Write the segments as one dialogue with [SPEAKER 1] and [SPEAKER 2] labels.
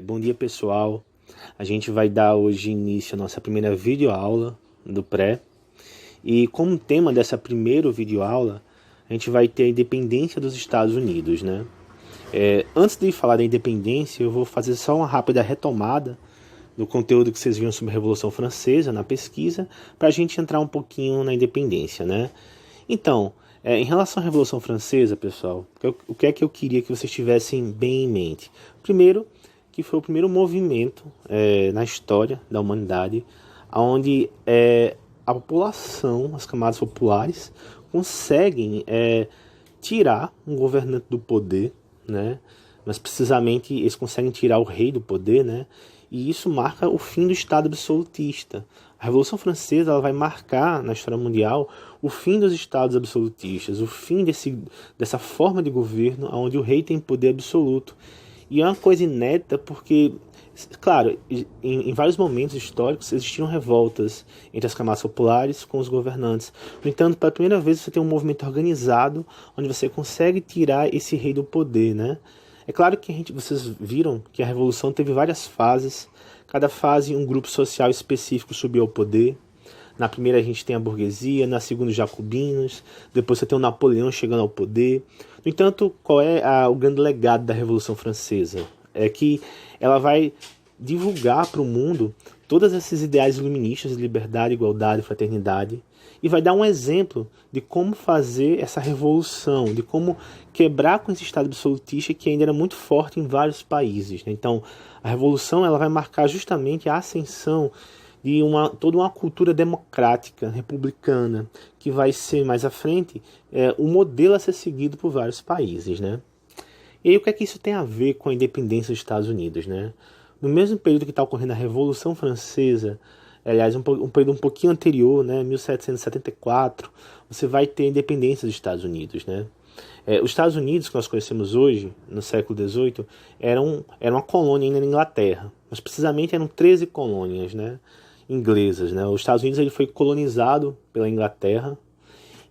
[SPEAKER 1] Bom dia, pessoal. A gente vai dar hoje início à nossa primeira videoaula do pré. E como tema dessa primeira videoaula, a gente vai ter a independência dos Estados Unidos, né? Antes de falar da independência, eu vou fazer só uma rápida retomada do conteúdo que vocês viram sobre a Revolução Francesa na pesquisa, para a gente entrar um pouquinho na independência, né? Então, em relação à Revolução Francesa, pessoal, o que é que eu queria que vocês tivessem bem em mente? Primeiro, que foi o primeiro movimento na história da humanidade, onde a população, as camadas populares, conseguem tirar um governante do poder, né? Mas precisamente eles conseguem tirar o rei do poder, né? E isso marca o fim do Estado absolutista. A Revolução Francesa ela vai marcar na história mundial o fim dos Estados absolutistas, o fim dessa forma de governo onde o rei tem poder absoluto. E é uma coisa inédita porque, claro, em vários momentos históricos existiram revoltas entre as camadas populares com os governantes. No entanto, pela primeira vez você tem um movimento organizado onde você consegue tirar esse rei do poder, né? É claro que vocês viram que a Revolução teve várias fases. Cada fase um grupo social específico subiu ao poder. Na primeira a gente tem a burguesia, na segunda os jacobinos, depois você tem o Napoleão chegando ao poder. No entanto, qual é o grande legado da Revolução Francesa? É que ela vai divulgar para o mundo todos esses ideais iluministas de liberdade, igualdade, fraternidade, e vai dar um exemplo de como fazer essa revolução, de como quebrar com esse Estado absolutista que ainda era muito forte em vários países, né? Então, a revolução ela vai marcar justamente a ascensão de toda uma cultura democrática, republicana, que vai ser mais à frente um modelo a ser seguido por vários países, né? E aí o que é que isso tem a ver com a independência dos Estados Unidos, né? No mesmo período que está ocorrendo a Revolução Francesa, aliás, um período um pouquinho anterior, né, 1774, você vai ter a independência dos Estados Unidos, né? Os Estados Unidos, que nós conhecemos hoje, no século XVIII, era uma colônia ainda na Inglaterra, mas precisamente eram 13 colônias, né, inglesas, né? Os Estados Unidos ele foi colonizado pela Inglaterra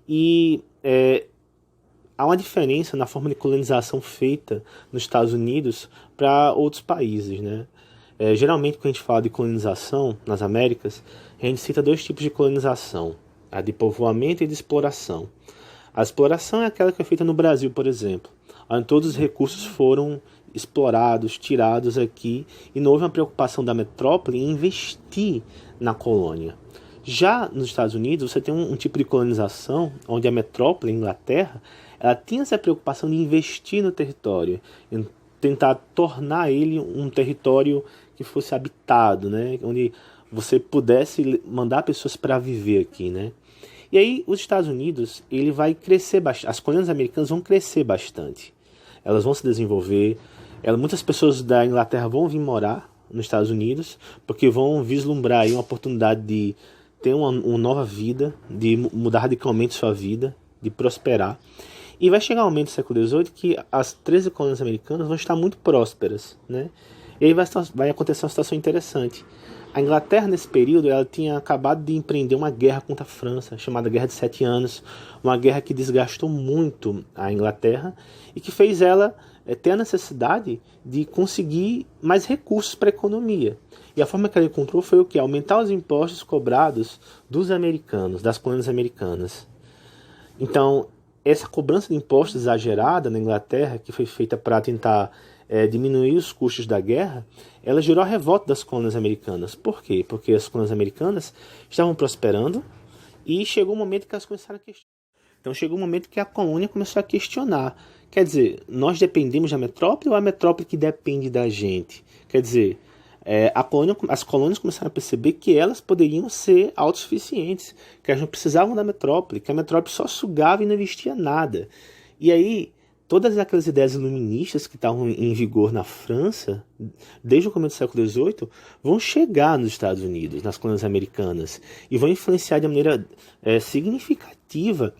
[SPEAKER 1] e há uma diferença na forma de colonização feita nos Estados Unidos para outros países, né? Geralmente, quando a gente fala de colonização nas Américas, a gente cita dois tipos de colonização: a de povoamento e de exploração. A exploração é aquela que é feita no Brasil, por exemplo, onde todos os recursos foram explorados, tirados aqui, e não houve uma preocupação da metrópole em investir na colônia. Já nos Estados Unidos, você tem um tipo de colonização onde a metrópole, a Inglaterra, ela tinha essa preocupação de investir no território, em tentar tornar ele um território que fosse habitado, né? Onde você pudesse mandar pessoas para viver aqui, né? E aí os Estados Unidos ele vai crescer bastante, as colônias americanas vão crescer bastante, elas vão se desenvolver, muitas pessoas da Inglaterra vão vir morar nos Estados Unidos porque vão vislumbrar aí uma oportunidade de ter uma nova vida, de mudar radicalmente sua vida, de prosperar. E vai chegar um momento do século XVIII que as 13 colônias americanas vão estar muito prósperas, né? E aí vai acontecer uma situação interessante. A Inglaterra, nesse período, ela tinha acabado de empreender uma guerra contra a França, chamada Guerra de 7 Anos, uma guerra que desgastou muito a Inglaterra e que fez ela ter a necessidade de conseguir mais recursos para a economia. E a forma que ela encontrou foi o quê? Aumentar os impostos cobrados dos americanos, das colônias americanas. Então, essa cobrança de impostos exagerada na Inglaterra, que foi feita para tentar diminuir os custos da guerra, ela gerou a revolta das colônias americanas. Por quê? Porque as colônias americanas estavam prosperando e chegou um momento que elas começaram a questionar. Então chegou um momento que a colônia começou a questionar. Quer dizer, nós dependemos da metrópole ou a metrópole que depende da gente? Quer dizer, as colônias começaram a perceber que elas poderiam ser autossuficientes, que elas não precisavam da metrópole, que a metrópole só sugava e não investia nada. E aí, todas aquelas ideias iluministas que estavam em vigor na França, desde o começo do século XVIII, vão chegar nos Estados Unidos, nas colônias americanas, e vão influenciar de maneira significativa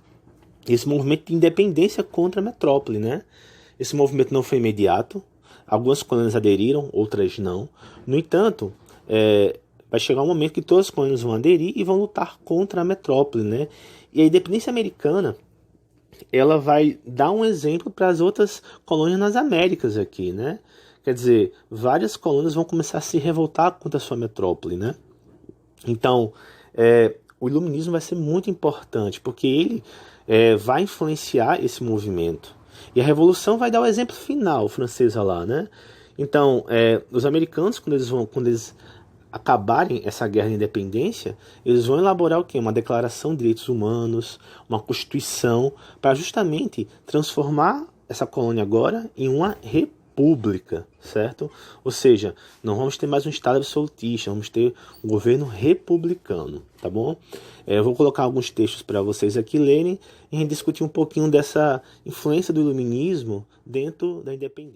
[SPEAKER 1] esse movimento de independência contra a metrópole, né? Esse movimento não foi imediato. Algumas colônias aderiram, outras não. No entanto, vai chegar um momento que todas as colônias vão aderir e vão lutar contra a metrópole, né? E a independência americana, ela vai dar um exemplo para as outras colônias nas Américas aqui, né? Quer dizer, várias colônias vão começar a se revoltar contra a sua metrópole, né? Então, o iluminismo vai ser muito importante, porque ele vai influenciar esse movimento. E a Revolução vai dar o exemplo final francesa lá, né? Então, os americanos, quando eles acabarem essa guerra de independência, eles vão elaborar o quê? Uma declaração de direitos humanos, uma constituição, para justamente transformar essa colônia agora em uma república, certo? Ou seja, não vamos ter mais um Estado absolutista, vamos ter um governo republicano, tá bom? Eu vou colocar alguns textos para vocês aqui lerem e a gente discutir um pouquinho dessa influência do iluminismo dentro da independência.